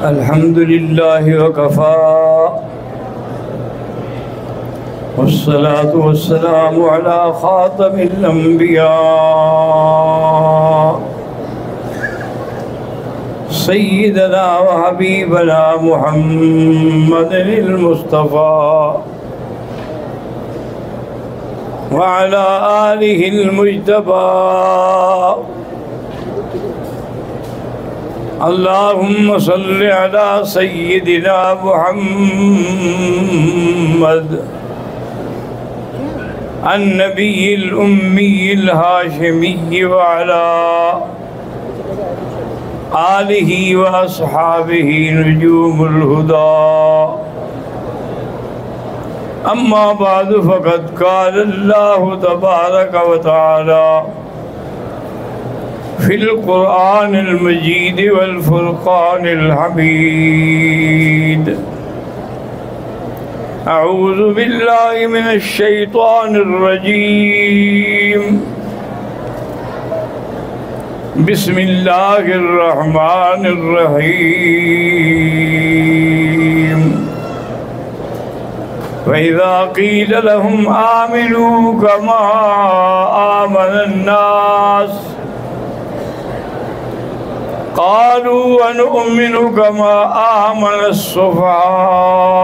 الحمد لله وكفى والصلاة والسلام على خاتم الأنبياء سيدنا وحبيبنا محمد المصطفى وعلى آله المجتبى اللهم صل على سيدنا محمد النبي الأمي الهاشمي وعلى آله وأصحابه نجوم الهدى أما بعد فقد قال الله تبارك وتعالى في القرآن المجيد والفرقان الحميد أعوذ بالله من الشيطان الرجيم بسم الله الرحمن الرحيم وإذا قيل لهم آمنوا كما آمن الناس قالوا ونؤمن كما آمن السفهاء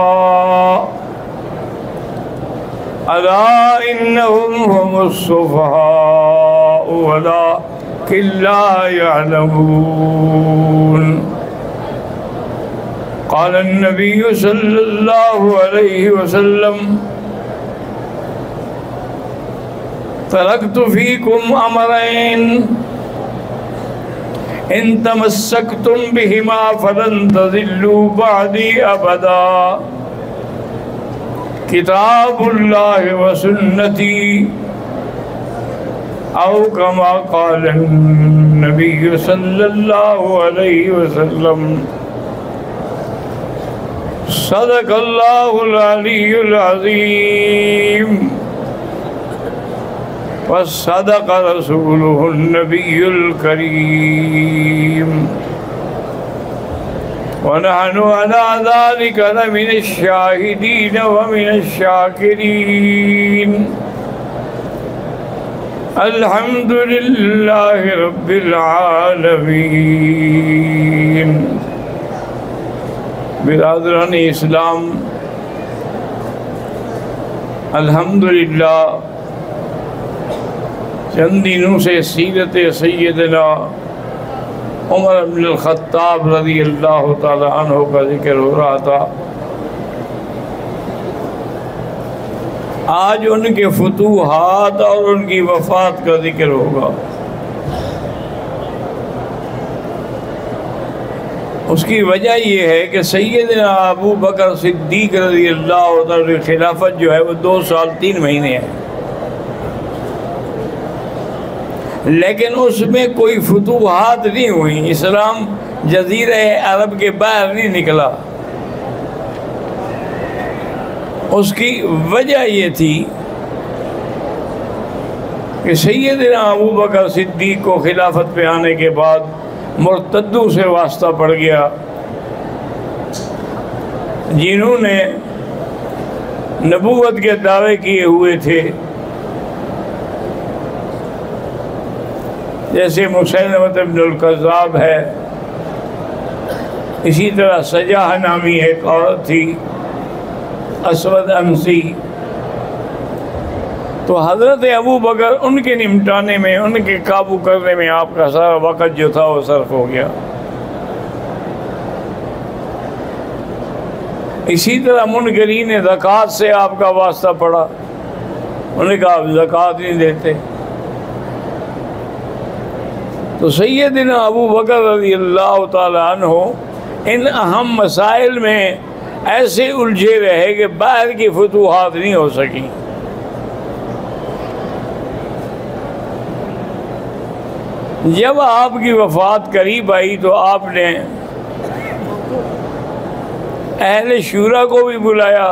ألا إنهم هم السفهاء ولكن لا يعلمون قال النبي صلى الله عليه وسلم تركت فيكم أمرين إن تمسكتم بهما فلن تضلوا بعدي أبدا كتاب الله وسنتي أو كما قال النبي صلى الله عليه وسلم صدق الله العلي العظيم وصدق رسوله النبي الكريم ونحن على ذلك لمن الشاهدين ومن الشاكرين الحمد لله رب العالمين برادران اسلام، الحمدللہ چند دنوں سے سیرت سیدنا عمر بن الخطاب رضی اللہ تعالی عنہ کا ذکر ہو رہا تھا۔ آج ان کے فتوحات اور ان کی وفات کا ذکر ہوگا۔ اس کی وجہ یہ ہے کہ سیدنا ابو بکر صدیق رضی اللہ تعالی کی خلافت جو ہے وہ 2 سال 3 مہینے ہے، لیکن اس میں کوئی فتوحات نہیں ہوئی، اسلام جزیرہ عرب کے باہر نہیں نکلا۔ اس کی وجہ یہ تھی کہ سیدنا ابو بکر صدیق کو خلافت پہ آنے کے بعد مرتدوں سے واسطہ پڑ گیا، جنہوں نے نبوت کے دعوے کیے ہوئے تھے، جیسے مسیلمہ ابن الکذاب ہے، اسی طرح سجاہ نامی ایک عورت تھی، اسود انسی۔ تو حضرت ابو بکر ان کے نمٹانے میں، ان کے قابو کرنے میں آپ کا سارا وقت جو تھا وہ صرف ہو گیا۔ اسی طرح منکرین زکوٰۃ سے آپ کا واسطہ پڑا، انہوں نے کہا آپ زکوٰۃ نہیں دیتے۔ تو سیدنا ابو بکر رضی اللہ تعالی عنہ ان اہم مسائل میں ایسے الجھے رہے کہ باہر کی فتوحات نہیں ہو سکی۔ جب آپ کی وفات قریب آئی تو آپ نے اہل شورا کو بھی بلایا،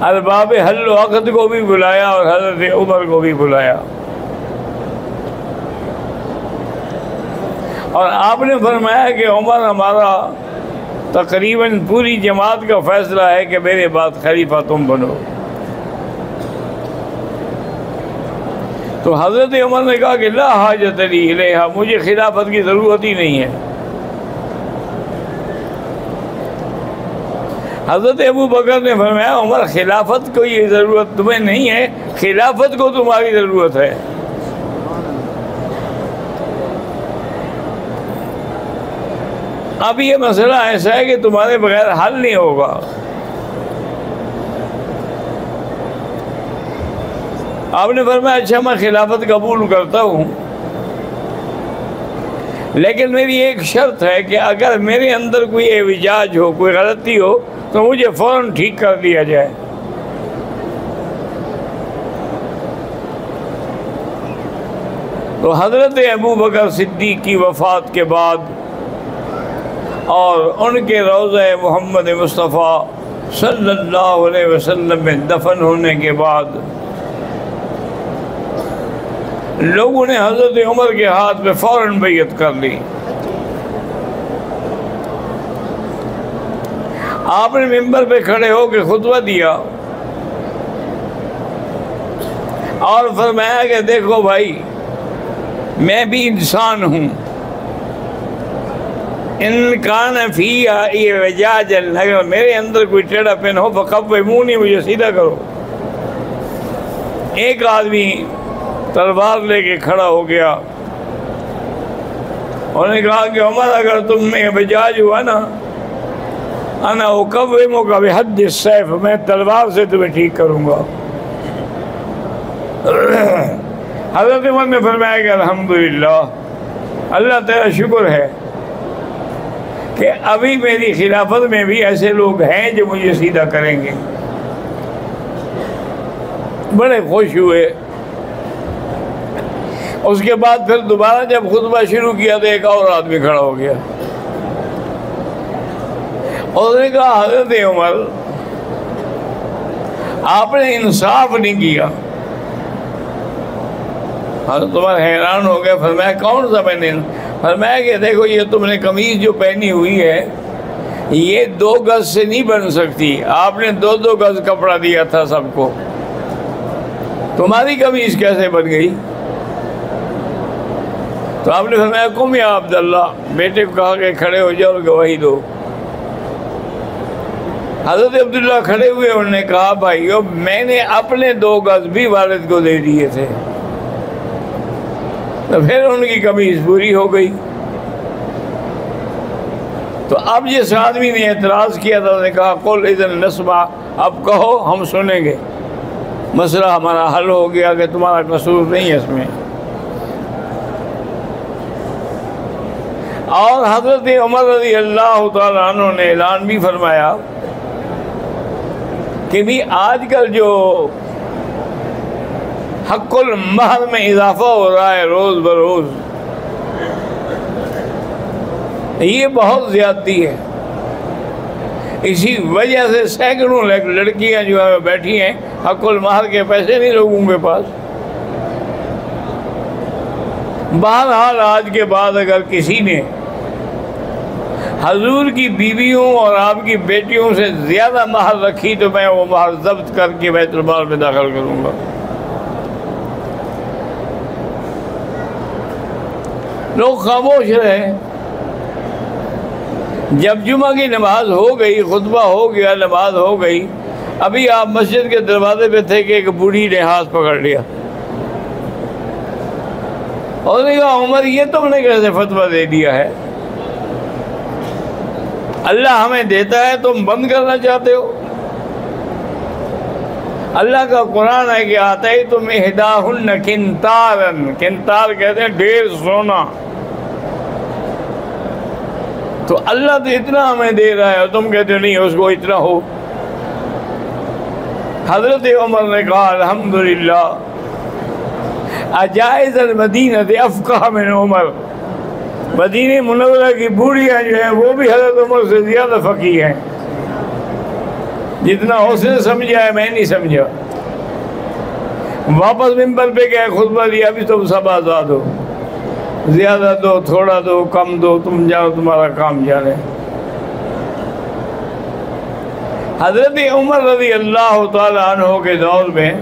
ارباب حل و عقد کو بھی بلایا اور حضرت عمر کو بھی بلایا، اور آپ نے فرمایا کہ عمر ہمارا تقریباً پوری جماعت کا فیصلہ ہے کہ میرے بعد خلیفہ تم بنو. تو حضرت عمر نے کہا کہ لا حاجت لی الیہا، مجھے خلافت کی ضرورت ہی نہیں ہے. حضرت ابو بکر نے فرمایا عمر خلافت کو یہ ضرورت تمہیں نہیں ہے، خلافت کو تمہاری ضرورت ہے. اب یہ مسئلہ ایسا ہے کہ تمہارے بغیر حل نہیں ہوگا. آپ نے فرمایا اچھا میں خلافت قبول کرتا ہوں، لیکن میری ایک شرط ہے کہ اگر میرے اندر کوئی اعوجاج ہو، کوئی غلطی ہو تو مجھے فوراً ٹھیک کر دیا جائے. تو حضرت ابو بکر صدیق کی وفات کے بعد اور ان کے روضہ محمد مصطفیٰ صلی اللہ علیہ وسلم میں دفن ہونے کے بعد لوگوں نے حضرت عمر کے ہاتھ پہ فوراً بیعت کر لی. آپ نے ممبر پہ کھڑے ہو کے خطبہ دیا اور فرمایا کہ دیکھو بھائی، میں بھی انسان ہوں، ان کان فی اعوجاج، اگر میرے اندر کوئی ٹیڑھا پن ہو فقومونی، مجھے سیدھا کرو. ایک آدمی تلوار لے کے کھڑا ہو گیا. انہوں نے کہا کہ عمر اگر تم میں اعوجاج ہوا نا، انا اقومک بحد السیف، میں تلوار سے تمہیں ٹھیک کروں گا. حضرت عمر نے فرمایا کہ الحمدللہ، اللہ تیرا شکر ہے کہ ابھی میری خلافت میں بھی ایسے لوگ ہیں جو مجھے سیدھا کریں گے. بڑے خوش ہوئے. اس کے بعد پھر دوبارہ جب خطبہ شروع کیا تو ایک اور آدمی کھڑا ہو گیا. اس نے کہا حضرت عمر آپ نے انصاف نہیں کیا. حضرت عمر حیران ہو گیا. فرمایا کون سا میں نے؟ فرمایا کہ دیکھو یہ تم نے قمیض جو پہنی ہوئی ہے یہ 2 گز سے نہیں بن سکتی، آپ نے 2 گز کپڑا دیا تھا سب کو، تمہاری قمیض کیسے بن گئی؟ تو آپ نے فرمایا قم یا عبداللہ، بیٹے کو کہا کہ کھڑے ہو جاؤ اور گواہی دو. حضرت عبداللہ کھڑے ہوئے. انہوں نے کہا بھائیو میں نے اپنے 2 گز بھی والد کو دے دیے تھے. تو پھر ان کی قمیض پوری ہو گئی. تو اب جس آدمی نے اعتراض کیا تھا انہوں نے کہا قل اذن نسمع، اب کہو ہم سنیں گے، مسئلہ ہمارا حل ہو گیا کہ تمہارا قصور نہیں ہے اس میں. اور حضرت عمر رضی اللہ تعالیٰ عنہ نے اعلان بھی فرمایا کہ بھی آج کل جو حق المہر میں اضافہ ہو رہا ہے روز بروز، یہ بہت زیادتی ہے. اسی وجہ سے سینکڑوں لڑکیاں جو ہے بیٹھی ہیں، حق المہر کے پیسے نہیں لوگوں کے پاس. بہرحال آج کے بعد اگر کسی نے حضور کی بیویوں اور آپ کی بیٹیوں سے زیادہ مہر رکھی تو میں وہ مہر ضبط کر کے بیت المال میں داخل کروں گا. لوگ خاموش رہے. جب جمعہ کی نماز ہو گئی، خطبہ ہو گیا، نماز ہو گئی، ابھی آپ مسجد کے دروازے پہ تھے کہ ایک بوڑھی نے ہاتھ پکڑ لیا اور نے کہا عمر یہ تم نے کیسے فتویٰ دے دیا ہے؟ اللہ ہمیں دیتا ہے تم بند کرنا چاہتے ہو؟ اللہ کا قرآن ہے کہ آتیتم احداہن قنطارا، قنطار کہتے ہیں 1.5 سونا. تو اللہ تو اتنا ہمیں دے رہا ہے اور تم کہتے ہو نہیں اس کو اتنا ہو. حضرت عمر نے کہا الحمدللہ اجائز المدینہ افقہ من عمر، مدینہ منورہ کی بوڑھیاں جو ہیں وہ بھی حضرت عمر سے زیادہ فقیہ ہیں. جتنا اس نے سمجھا ہے میں نہیں سمجھا. واپس ممبر پہ گئے، خطبہ دیا ابھی تم سب آزاد ہو، زیادہ دو تھوڑا دو کم دو، تم جاؤ تمہارا کام جانے. حضرت عمر رضی اللہ تعالی عنہ کے دور میں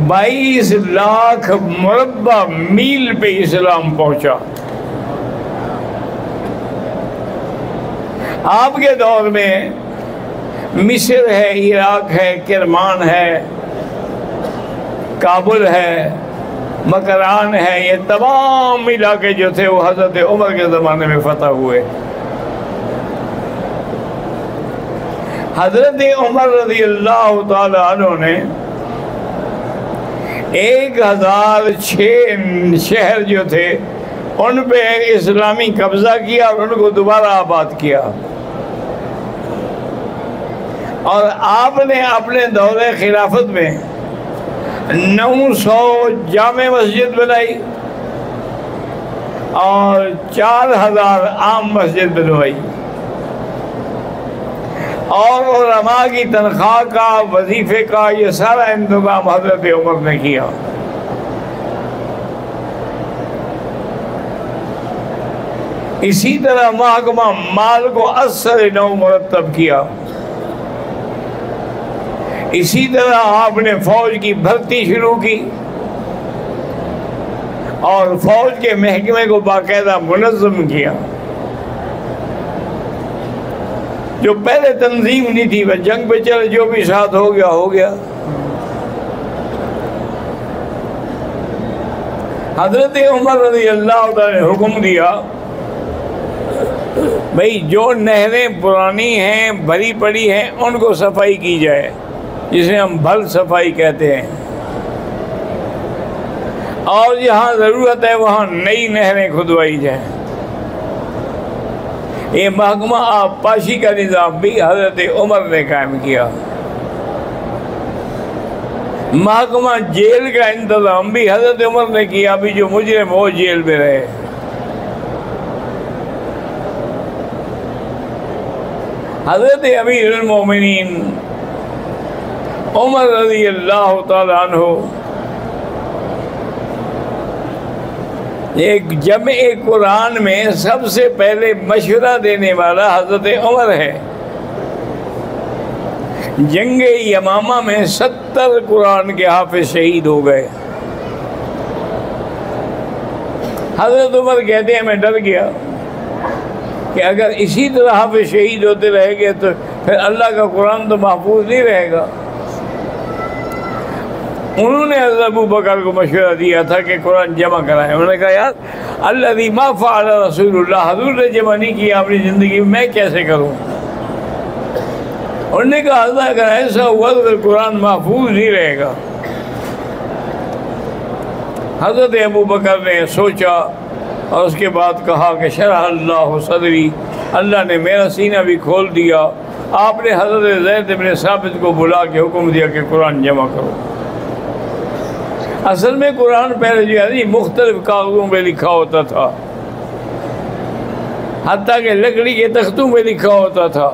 22 لاکھ مربع میل پہ اسلام پہنچا. آپ کے دور میں مصر ہے، عراق ہے، کرمان ہے، کابل ہے، مکران ہے، یہ تمام علاقے جو تھے وہ حضرت عمر کے زمانے میں فتح ہوئے. حضرت عمر رضی اللہ تعالی عنہ نے 1006 شہر جو تھے ان پہ اسلامی قبضہ کیا اور ان کو دوبارہ آباد کیا. اور آپ نے اپنے دور خلافت میں 900 جامع مسجد بنائی اور 4000 عام مسجد بنوائی، اور علماء کی تنخواہ کا، وظیفے کا، یہ سارا انتظام حضرت عمر نے کیا. اسی طرح محکمہ مال کو اثر نو مرتب کیا. اسی طرح آپ نے فوج کی بھرتی شروع کی اور فوج کے محکمے کو باقاعدہ منظم کیا. جو پہلے تنظیم نہیں تھی وہ جنگ پہ چلے، جو بھی ساتھ ہو گیا ہو گیا. حضرت عمر رضی اللہ تعالی نے حکم دیا بھئی جو نہریں پرانی ہیں، بھری پڑی ہیں، ان کو صفائی کی جائے، جسے ہم بھل صفائی کہتے ہیں، اور جہاں ضرورت ہے وہاں نئی نہریں کھدوائی جائیں. یہ محکمہ آبپاشی کا نظام بھی حضرت عمر نے قائم کیا. محکمہ جیل کا انتظام بھی حضرت عمر نے کیا، بھی جو مجرم ہو جیل میں رہے. حضرت امیر المومنین عمر رضی اللہ تعالی عنہ ایک جمع قرآن میں سب سے پہلے مشورہ دینے والا حضرت عمر ہے. جنگ یمامہ میں 70 قرآن کے حافظ شہید ہو گئے. حضرت عمر کہتے ہیں میں ڈر گیا کہ اگر اسی طرح حافظ شہید ہوتے رہے گے تو پھر اللہ کا قرآن تو محفوظ نہیں رہے گا. انہوں نے حضرت ابو بکر کو مشورہ دیا تھا کہ قرآن جمع کرائیں. انہوں نے کہا یار الذی ما فعل رسول اللہ، حضور نے جمع نہیں کیا اپنی زندگی میں کیسے کروں. انہوں نے کہا حضرت اگر ایسا ہوا تو پھر قرآن محفوظ نہیں رہے گا. حضرت ابو بکر نے سوچا اور اس کے بعد کہا کہ شرح اللہ صدری، اللہ نے میرا سینہ بھی کھول دیا. آپ نے حضرت زید بن ثابت کو بلا کے حکم دیا کہ قرآن جمع کرو. اصل میں قرآن پہلے جو ہے مختلف کاغذوں پہ لکھا ہوتا تھا، حتیٰ کہ لکڑی کے تختوں پہ لکھا ہوتا تھا،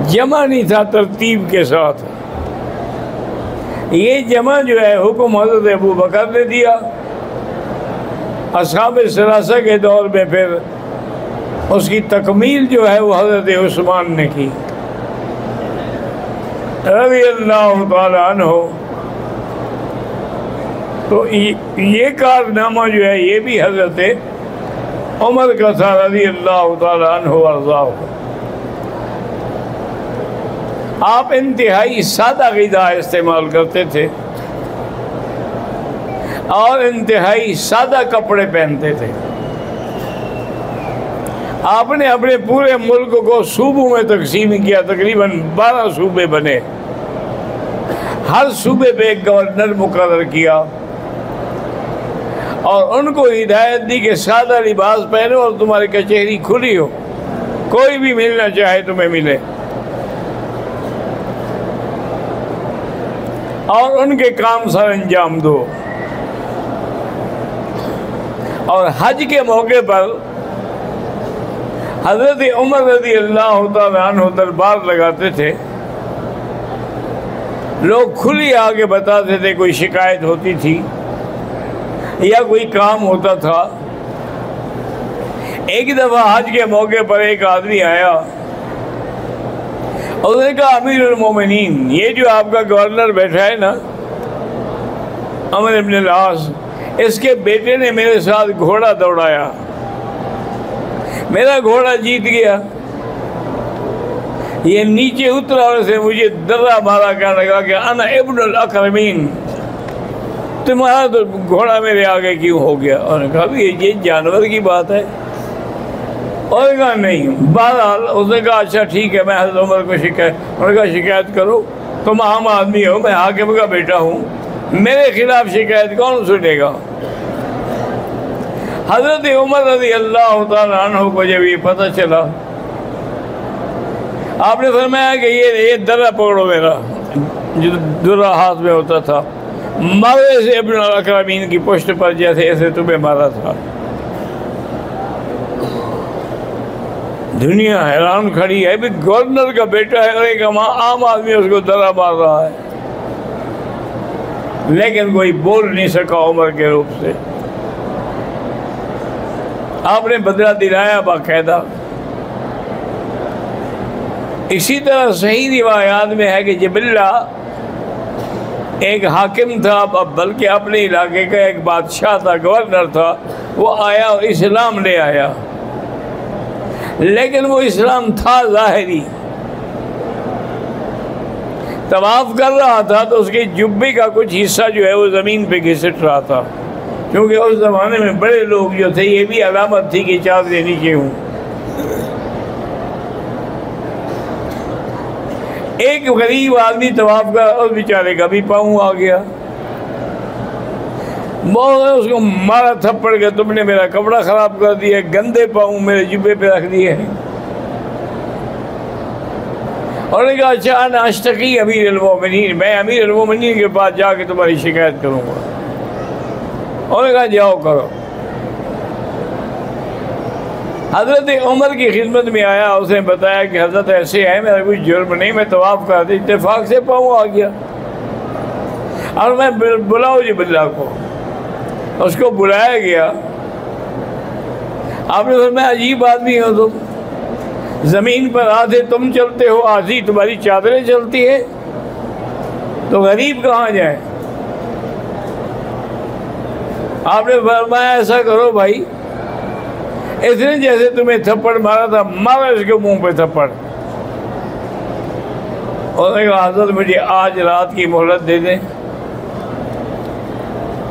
جمع نہیں تھا ترتیب کے ساتھ. یہ جمع جو ہے حکم حضرت ابو بکر نے دیا. اصحاب ثلاثہ کے دور میں پھر اس کی تکمیل جو ہے وہ حضرت عثمان نے کی رضی اللہ تعالی عنہ. تو یہ کارنامہ جو ہے یہ بھی حضرت عمر کا تھا رضی اللہ تعالی عنہ وارضاہ. آپ انتہائی سادہ غذا استعمال کرتے تھے اور انتہائی سادہ کپڑے پہنتے تھے. آپ نے اپنے پورے ملک کو صوبوں میں تقسیم کیا، تقریباً 12 صوبے بنے. ہر صوبے پہ ایک گورنر مقرر کیا اور ان کو ہدایت دی کہ سادہ لباس پہنو اور تمہاری کچہری کھلی ہو، کوئی بھی ملنا چاہے تمہیں ملے. اور ان کے کام سر انجام دو. اور حج کے موقع پر حضرت عمر رضی اللہ تعالی عنہ دربار لگاتے تھے. لوگ کھلی آگے بتاتے تھے کوئی شکایت ہوتی تھی یا کوئی کام ہوتا تھا. ایک دفعہ حج کے موقع پر ایک آدمی آیا اور اس نے کہا امیر المومنین، یہ جو آپ کا گورنر بیٹھا ہے نا عمرو بن العاص، اس کے بیٹے نے میرے ساتھ گھوڑا دوڑایا، میرا گھوڑا جیت گیا، یہ نیچے اترا اور اسے مجھے درہ مارا، کہنے لگا کہ انا ابن الاکرمین، تمہارا تو گھوڑا میرے آگے کیوں ہو گیا؟ اور نے کہا یہ جانور کی بات ہے؟ اور کہا نہیں۔ بہرحال اس نے کہا اچھا ٹھیک ہے، میں حضرت عمر کو انہوں نے کہا شکایت کرو، تم عام آدمی ہو، میں حاکم کا بیٹا ہوں، میرے خلاف شکایت کون سنے گا؟ حضرت عمر رضی اللہ تعالیٰ عنہ کو جب یہ پتہ چلا، آپ نے فرمایا کہ یہ درہ پکڑو میرا، جو درہ ہاتھ میں ہوتا تھا، مارے سے ابن الاکرمین کی پشت پر جیسے ایسے تمہیں مارا تھا۔ دنیا حیران کھڑی ہے، بھی گورنر کا بیٹا ہے اور ایک عام آدمی اس کو درہ مار رہا ہے، لیکن کوئی بول نہیں سکا عمر کے روپ سے۔ آپ نے بدلہ دلایا باقاعدہ۔ اسی طرح صحیح روایات میں ہے کہ جبلہ ایک حاکم تھا، بلکہ اپنے علاقے کا ایک بادشاہ تھا، گورنر تھا، وہ آیا اور اسلام لے آیا، لیکن وہ اسلام تھا ظاہری۔ طواف کر رہا تھا تو اس کے جبے کا کچھ حصہ جو ہے وہ زمین پہ گھسٹ رہا تھا، کیونکہ اس زمانے میں بڑے لوگ جو تھے یہ بھی علامت تھی کہ چادریں نیچے ہوں۔ ایک غریب آدمی طواف کا، اور بیچارے کا بھی پاؤں آ گیا، اس کو مارا تھپڑ کے، تم نے میرا کپڑا خراب کر دیا، گندے پاؤں میرے جبے پہ رکھ دیے ہیں۔ اور نے کہا اچھا انا اشتکی امیر المومنین، میں امیر المومنین کے پاس جا کے تمہاری شکایت کروں گا۔ اور نے کہا جاؤ کرو۔ حضرت عمر کی خدمت میں آیا، اس نے بتایا کہ حضرت ایسے ہے، میرا کوئی جرم نہیں، میں طواف کر دے، اتفاق سے پاؤں آ گیا، اور میں بلاؤ جبلہ کو۔ اس کو بلایا گیا۔ آپ نے فرمایا عجیب آدمی ہو تم، زمین پر آدھے تم چلتے ہو، آدھی تمہاری چادریں چلتی ہے، تو غریب کہاں جائے؟ آپ نے فرمایا ایسا کرو بھائی، اس نے جیسے تمہیں تھپڑ مارا تھا، مارا اس کے منہ پہ تھپڑ۔ اور نے کہا حضرت مجھے آج رات کی مہلت دے دیں۔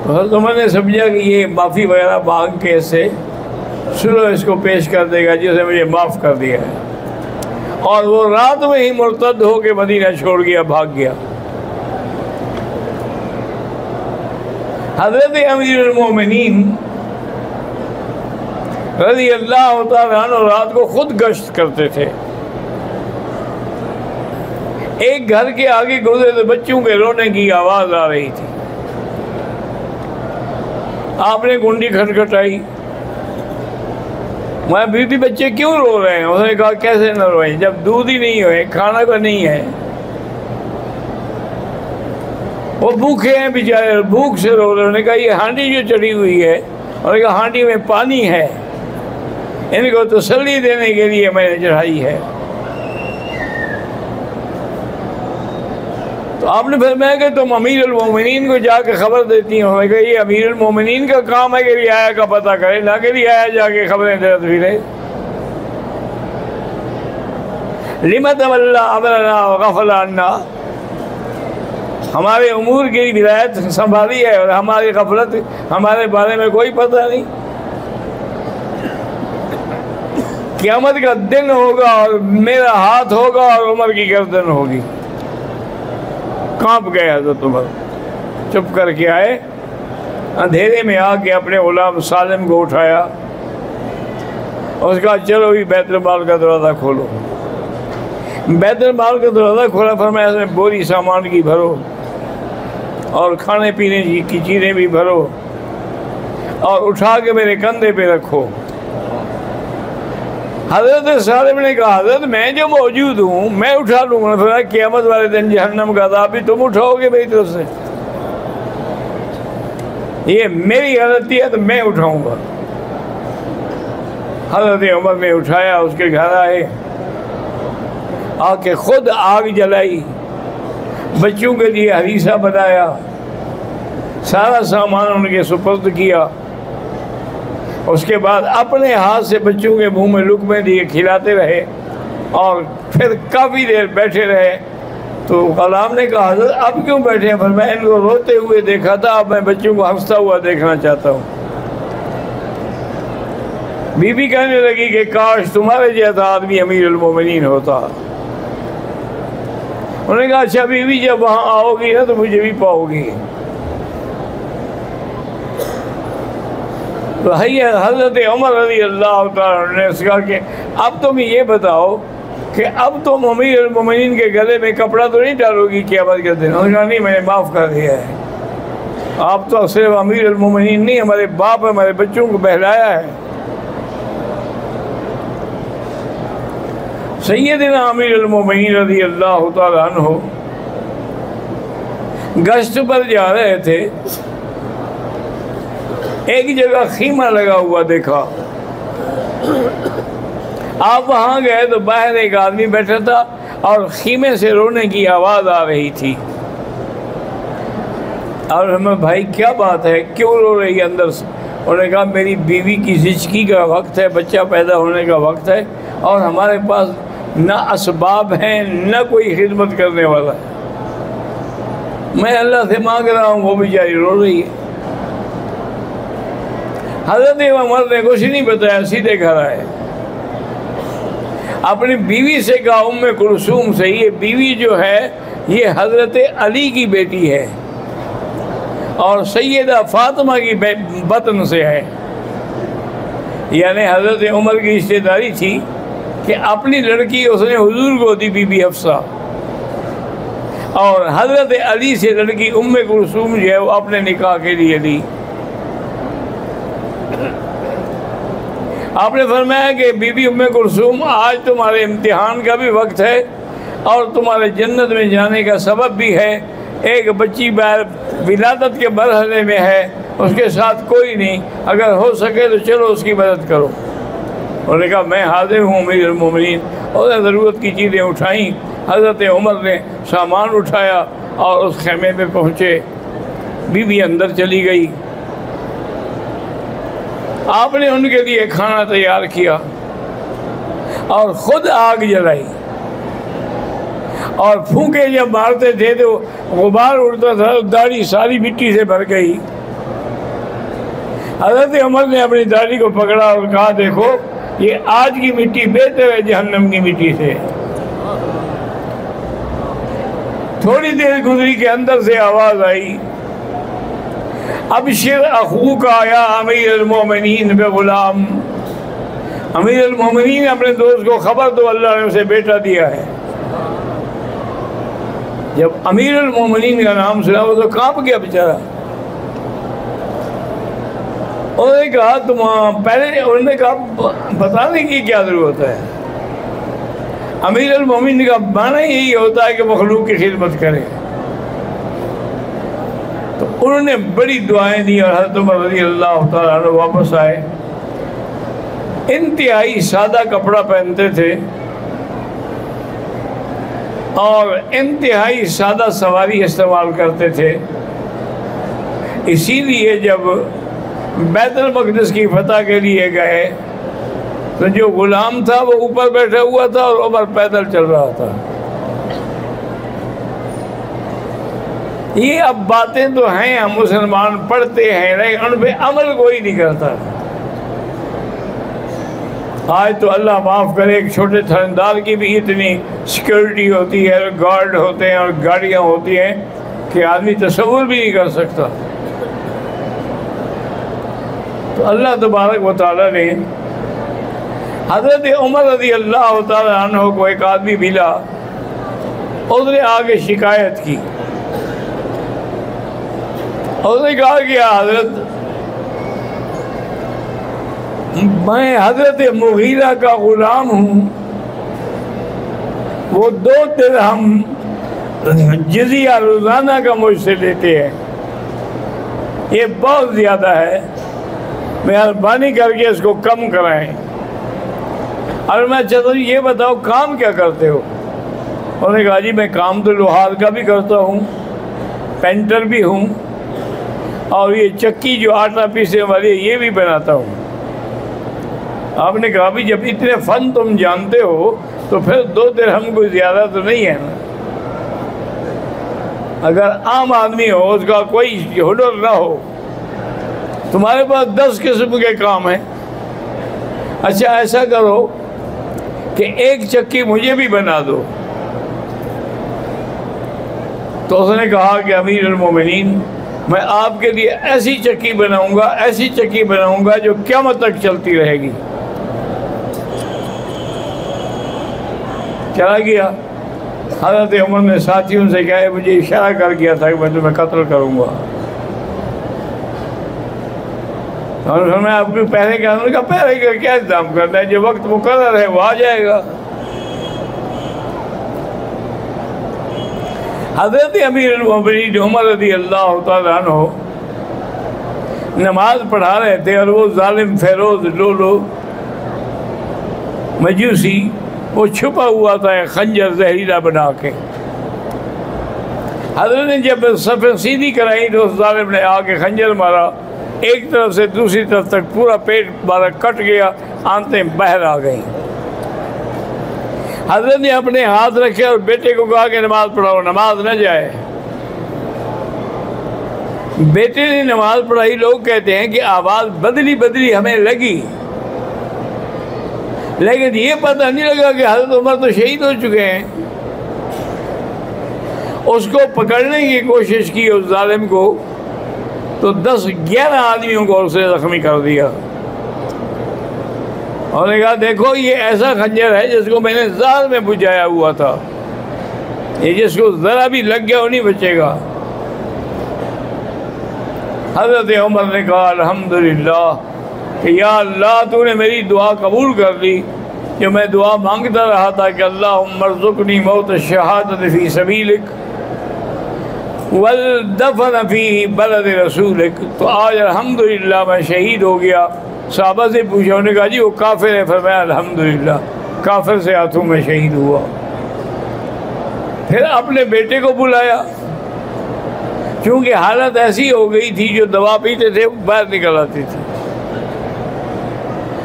حضرت عمر نے سمجھا کہ یہ معافی وغیرہ مانگ کے سے چلو اس کو پیش کر دے گا جسے مجھے معاف کر دیا ہے، اور وہ رات میں ہی مرتد ہو کے مدینہ چھوڑ گیا، بھاگ گیا۔ حضرت امیر المومنین رضی اللہ تعالیٰ عنہ رات کو خود گشت کرتے تھے۔ ایک گھر کے آگے گزرے تو بچوں کے رونے کی آواز آ رہی تھی۔ آپ نے کنڈی کھٹکھٹائی، میں بیٹی بچے کیوں رو رہے ہیں؟ اس نے کہا کیسے نہ روئیں جب دودھ ہی نہیں ہوئے، کھانا کا نہیں ہے، وہ بھوکے ہیں بیچارے، بھوک سے رو رہے ہیں۔ انہوں نے کہا یہ ہانڈی جو چڑھی ہوئی ہے، انہوں نے کہا ہانڈی میں پانی ہے، ان کو تسلی دینے کے لیے میں نے چڑھائی ہے۔ تو آپ نے فرمایا کہ تم امیر المومنین کو جا کے خبر دیتی ہوں۔ کہ یہ امیر المومنین کا کام ہے کہ رعایا کا پتہ کرے، نہ کہ رعایا جا کے خبریں دے پھرے۔ لم تولى امرنا وغفل عنا، ہمارے امور کی ولایت سنبھالی ہے اور ہماری غفلت، ہمارے بارے میں کوئی پتہ نہیں۔ قیامت کا دن ہوگا اور میرا ہاتھ ہوگا اور عمر کی گردن ہوگی۔ کانپ گئے حضرت عمر، چپ کر کے آئے، اندھیرے میں آ کے اپنے غلام سالم کو اٹھایا، اس کا چلو بھی بیت المال کا دروازہ کھولو۔ بیت المال کا دروازہ کھولا، فرمایا اس میں بوری سامان کی بھرو اور کھانے پینے کی چیزیں بھی بھرو اور اٹھا کے میرے کندھے پہ رکھو۔ حضرت سالم نے کہا حضرت میں جو موجود ہوں میں اٹھا لوں گا۔ فرمایا قیامت والے دن جہنم کا عذاب بھی تم اٹھاؤ گے میری طرف سے؟ یہ میری غلطی ہے تو میں اٹھاؤں گا۔ حضرت عمر نے اٹھایا، اس کے گھر آئے، آ کے خود آگ جلائی، بچوں کے لیے ہریسہ بنایا، سارا سامان ان کے سپرد کیا، اس کے بعد اپنے ہاتھ سے بچوں کے منہ میں لقمے دیے کھلاتے رہے، اور پھر کافی دیر بیٹھے رہے۔ تو غلام نے کہا حضرت اب کیوں بیٹھے ہیں؟ میں ان کو روتے ہوئے دیکھا تھا، اب میں بچوں کو ہنستا ہوا دیکھنا چاہتا ہوں۔ بی بی کہنے لگی کہ کاش تمہارے جیسا آدمی امیر المومنین ہوتا۔ انہوں نے کہا اچھا بی بی جب وہاں آؤ گی نا تو مجھے بھی پاؤ گی۔ تو حضرت عمر رضی اللہ تعالیٰ نے اس کہا کہ اب تم یہ بتاؤ کہ اب تم امیر المومنین کے گلے میں کپڑا تو نہیں ڈالو گی قیامت کے دن؟ انہوں نے کہا نہیں، میں نے معاف کر دیا ہے، آپ تو صرف امیر المومنین نہیں، ہمارے باپ ہمارے بچوں کو بہلایا ہے۔ سیدنا امیر المومنین رضی اللہ تعالیٰ عنہ گشت پر جا رہے تھے، ایک جگہ خیمہ لگا ہوا دیکھا، آپ وہاں گئے تو باہر ایک آدمی بیٹھا تھا اور خیمے سے رونے کی آواز آ رہی تھی، اور ہمیں بھائی کیا بات ہے، کیوں رو رہی ہے اندر سے؟ انہوں نے کہا میری بیوی کی زچگی کا وقت ہے، بچہ پیدا ہونے کا وقت ہے، اور ہمارے پاس نہ اسباب ہیں نہ کوئی خدمت کرنے والا ہے، میں اللہ سے مانگ رہا ہوں، وہ بیچاری رو رہی ہے۔ حضرت عمر نے کچھ نہیں بتایا، سیدھے گھر آئے، اپنی بیوی سے کہا ام کلثوم سے، یہ بیوی جو ہے یہ حضرت علی کی بیٹی ہے اور سیدہ فاطمہ کی بطن سے ہے، یعنی حضرت عمر کی رشتہ داری تھی کہ اپنی لڑکی اس نے حضور کو دی، بی بی حفصہ، اور حضرت علی سے لڑکی ام کلثوم جو ہے وہ اپنے نکاح کے لیے دی۔ آپ نے فرمایا کہ بی بی ام کلثوم آج تمہارے امتحان کا بھی وقت ہے اور تمہارے جنت میں جانے کا سبب بھی ہے، ایک بچی ولادت کے مرحلے میں ہے، اس کے ساتھ کوئی نہیں، اگر ہو سکے تو چلو اس کی مدد کرو۔ انہوں نے کہا میں حاضر ہوں امیر المومنین، اور ضرورت کی چیزیں اٹھائیں، حضرت عمر نے سامان اٹھایا اور اس خیمے میں پہنچے، بی بی اندر چلی گئی، آپ نے ان کے لیے کھانا تیار کیا اور خود آگ جلائی، اور پھونکے جب مارتے تھے تو غبار اڑتا تھا، داڑھی ساری مٹی سے بھر گئی۔ حضرت عمر نے اپنی داڑھی کو پکڑا اور کہا دیکھو یہ آج کی مٹی بہتر ہے جہنم کی مٹی سے۔ تھوڑی دیر گزری کے اندر سے آواز آئی ابشر اخوک یا امیر المومنین بغلام، امیر المومنین اپنے دوست کو خبر دو اللہ نے اسے بیٹا دیا ہے۔ جب امیر المومنین کا نام سنا وہ تو کانپ گیا بیچارہ، انہوں نے کہا انہوں نے کہا بتانے کی کیا ضرورت ہے، امیر المومنین کا معنی یہی ہوتا ہے کہ مخلوق کی خدمت کرے۔ تو انہوں نے بڑی دعائیں دی اور حضرت عمر رضی اللہ تعالیٰ عنہ واپس آئے، انتہائی سادہ کپڑا پہنتے تھے اور انتہائی سادہ سواری استعمال کرتے تھے، اسی لیے جب بیت المقدس کی فتح کے لیے گئے تو جو غلام تھا وہ اوپر بیٹھا ہوا تھا اور عمر پیدل چل رہا تھا۔ یہ اب باتیں تو ہیں، ہم مسلمان پڑھتے ہیں لیکن ان پہ عمل کوئی نہیں کرتا۔ آج تو اللہ معاف کرے، ایک چھوٹے تھندار کی بھی اتنی سیکورٹی ہوتی ہے، گارڈ ہوتے ہیں اور گاڑیاں ہوتی ہیں کہ آدمی تصور بھی نہیں کر سکتا۔ تو اللہ تبارک و تعالیٰ نے حضرت عمر رضی اللہ تعالیٰ عنہ کو ایک آدمی ملا، اس نے آگے شکایت کی، اس نے کہا کہ حضرت میں حضرت مغیرہ کا غلام ہوں، وہ 2 درہم جزیہ روزانہ کا مجھ سے لیتے ہیں، یہ بہت زیادہ ہے، مہربانی کر کے اس کو کم کرائیں۔ اور میں چاہتا ہوں یہ بتاؤ کام کیا کرتے ہو؟ انہوں نے کہا جی میں کام تو لوہار کا بھی کرتا ہوں، پینٹر بھی ہوں، اور یہ چکی جو آٹا پیسنے والی ہے یہ بھی بناتا ہوں۔ آپ نے کہا بھی جب اتنے فن تم جانتے ہو تو پھر 2 درہم کوئی زیادہ تو نہیں ہے نا۔ اگر عام آدمی ہو، اس کا کوئی ہنر نہ ہو، تمہارے پاس 10 قسم کے کام ہیں، اچھا ایسا کرو کہ 1 چکی مجھے بھی بنا دو۔ تو اس نے کہا کہ امیر المومنین میں آپ کے لیے ایسی چکی بناؤں گا، ایسی چکی بناؤں گا جو قیامت تک چلتی رہے گی۔ چلا گیا۔ حضرت عمر نے ساتھیوں سے کہا مجھے اشارہ کر گیا تھا کہ میں تمہیں قتل کروں گا۔ اور میں آپ کو پہلے کہا پہلے کا کیا انتظام کرنا ہے، جو وقت مقرر ہے وہ آ جائے گا۔ حضرت امیر المومنین عمر رضی اللہ تعالیٰ عنہ نماز پڑھا رہے تھے، اور وہ ظالم فیروز لولو مجوسی وہ چھپا ہوا تھا ایک خنجر زہریلا بنا کے۔ حضرت نے جب صفیں سیدھی کرائی تو اس ظالم نے آ کے خنجر مارا، ایک طرف سے دوسری طرف تک پورا پیٹ مارا، کٹ گیا، آنتیں باہر آ گئیں۔ حضرت نے اپنے ہاتھ رکھے اور بیٹے کو کہا کہ نماز پڑھاؤ، نماز نہ جائے۔ بیٹے نے نماز پڑھائی۔ لوگ کہتے ہیں کہ آواز بدلی ہمیں لگی، لیکن یہ پتہ نہیں لگا کہ حضرت عمر تو شہید ہو چکے ہیں۔ اس کو پکڑنے کی کوشش کی اس ظالم کو، تو 10-11 آدمیوں کو اس نے زخمی کر دیا۔ اور نے کہا دیکھو یہ ایسا خنجر ہے جس کو میں نے زال میں بجھایا ہوا تھا، یہ جس کو ذرا بھی لگ گیا وہ نہیں بچے گا۔ حضرت عمر نے کہا الحمدللہ کہ یا اللہ تو نے میری دعا قبول کر لی، جو میں دعا مانگتا رہا تھا کہ اللہم ارزقنی موت الشہادت فی سبیلک والدفن فی بلد رسولک، تو آج الحمدللہ میں شہید ہو گیا۔ صحابہ سے پوچھا، انہوں نے کہا جی وہ کافر ہے، فرمایا الحمدللہ کافر سے ہاتھوں میں شہید ہوا۔ پھر اپنے بیٹے کو بلایا، کیونکہ حالت ایسی ہو گئی تھی جو دوا پیتے تھے باہر نکل آتی تھی۔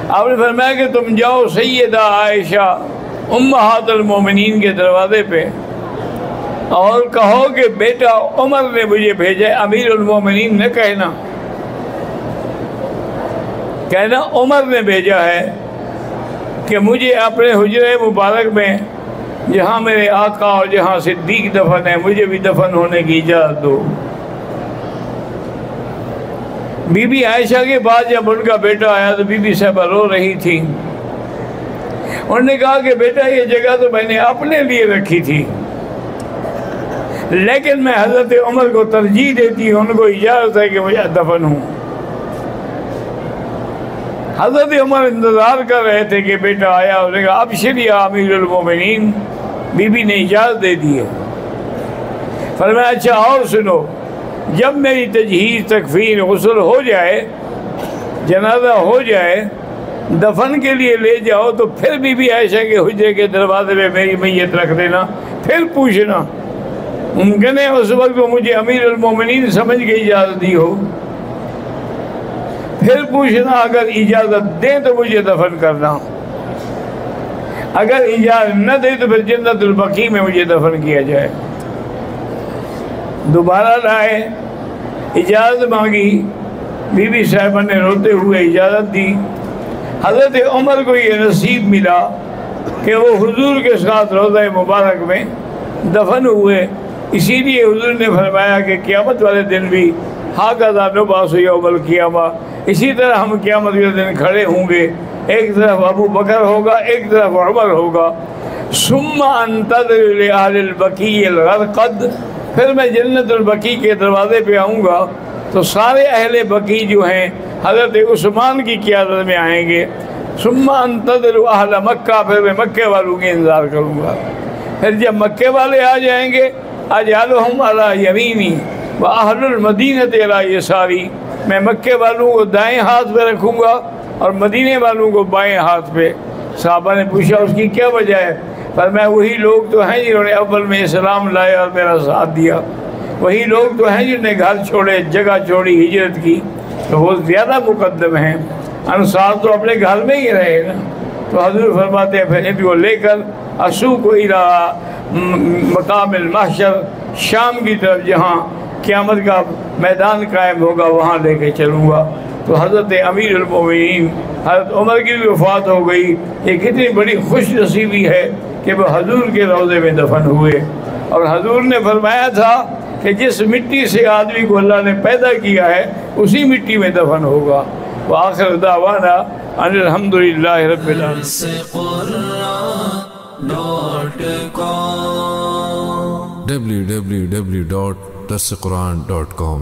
آپ نے فرمایا کہ تم جاؤ سیدہ عائشہ امہات المومنین کے دروازے پہ اور کہو کہ بیٹا عمر نے مجھے بھیجا ہے، امیر المومنین نے کہنا عمر نے بھیجا ہے کہ مجھے اپنے حجرے مبارک میں جہاں میرے آقا اور جہاں صدیق دفن ہے مجھے بھی دفن ہونے کی اجازت دو۔ بی بی عائشہ کے بعد جب ان کا بیٹا آیا تو بی بی صاحبہ رو رہی تھی۔ انہوں نے کہا کہ بیٹا یہ جگہ تو میں نے اپنے لیے رکھی تھی، لیکن میں حضرت عمر کو ترجیح دیتی ہوں، ان کو اجازت ہے کہ مجھے دفن ہوں۔ حضرت عمر انتظار کر رہے تھے کہ بیٹا آیا، انہوں نے کہا ابشر یا امیر المومنین، بی بی نے اجازت دے دی ہے۔ فرمایا اچھا اور سنو، جب میری تجہیز تکفین غسل ہو جائے، جنازہ ہو جائے، دفن کے لیے لے جاؤ تو پھر بی بی عائشہ کے حجرے کے دروازے پہ میری میت رکھ دینا، پھر پوچھنا، ممکن ہے اس وقت وہ مجھے امیر المومنین سمجھ کے اجازت دی ہو، پھر پوچھنا، اگر اجازت دیں تو مجھے دفن کرنا، اگر اجازت نہ دے تو پھر جنت البقیع میں مجھے دفن کیا جائے۔ دوبارہ لائے، اجازت مانگی، بی بی صاحبہ نے روتے ہوئے اجازت دی۔ حضرت عمر کو یہ نصیب ملا کہ وہ حضور کے ساتھ روضہ مبارک میں دفن ہوئے، اسی لیے حضور نے فرمایا کہ قیامت والے دن بھی ہاکذا نبعث یوم القیامہ، اسی طرح ہم قیامت کے دن کھڑے ہوں گے، ایک طرف ابو بکر ہوگا، ایک طرف عمر ہوگا۔ ثم انتظر لأہل البقیع الغرقد، پھر میں جنت البقیع کے دروازے پہ آؤں گا تو سارے اہل بقیع جو ہیں حضرت عثمان کی قیادت میں آئیں گے۔ ثم انتظر اہل مکہ، پھر میں مکے والوں کے انتظار کروں گا۔ پھر جب مکے والے آ جائیں گے، اجعلہم علی یمینی واہل المدینۃ علی یساری، میں مکے والوں کو دائیں ہاتھ پہ رکھوں گا اور مدینے والوں کو بائیں ہاتھ پہ۔ صحابہ نے پوچھا اس کی کیا وجہ ہے؟ فرمایا وہی لوگ تو ہیں جنہوں نے اول میں اسلام لایا اور میرا ساتھ دیا، وہی لوگ تو ہیں جنہوں نے گھر چھوڑے، جگہ چھوڑی، ہجرت کی، تو وہ زیادہ مقدم ہیں۔ انصار تو اپنے گھر میں ہی رہے نا۔ تو حضور فرماتے ہیں پھر ان کو لے کر اسوق الی مقام المحشر، شام کی طرف جہاں قیامت کا میدان قائم ہوگا وہاں لے کے چلوں گا۔ تو حضرت امیر المومنین حضرت عمر کی بھی وفات ہو گئی۔ یہ کتنی بڑی خوش نصیبی ہے کہ وہ حضور کے روضے میں دفن ہوئے، اور حضور نے فرمایا تھا کہ جس مٹی سے آدمی کو اللہ نے پیدا کیا ہے اسی مٹی میں دفن ہوگا۔ وآخر دعوانا ان الحمدللہ رب العالمین۔ www.darsequran.com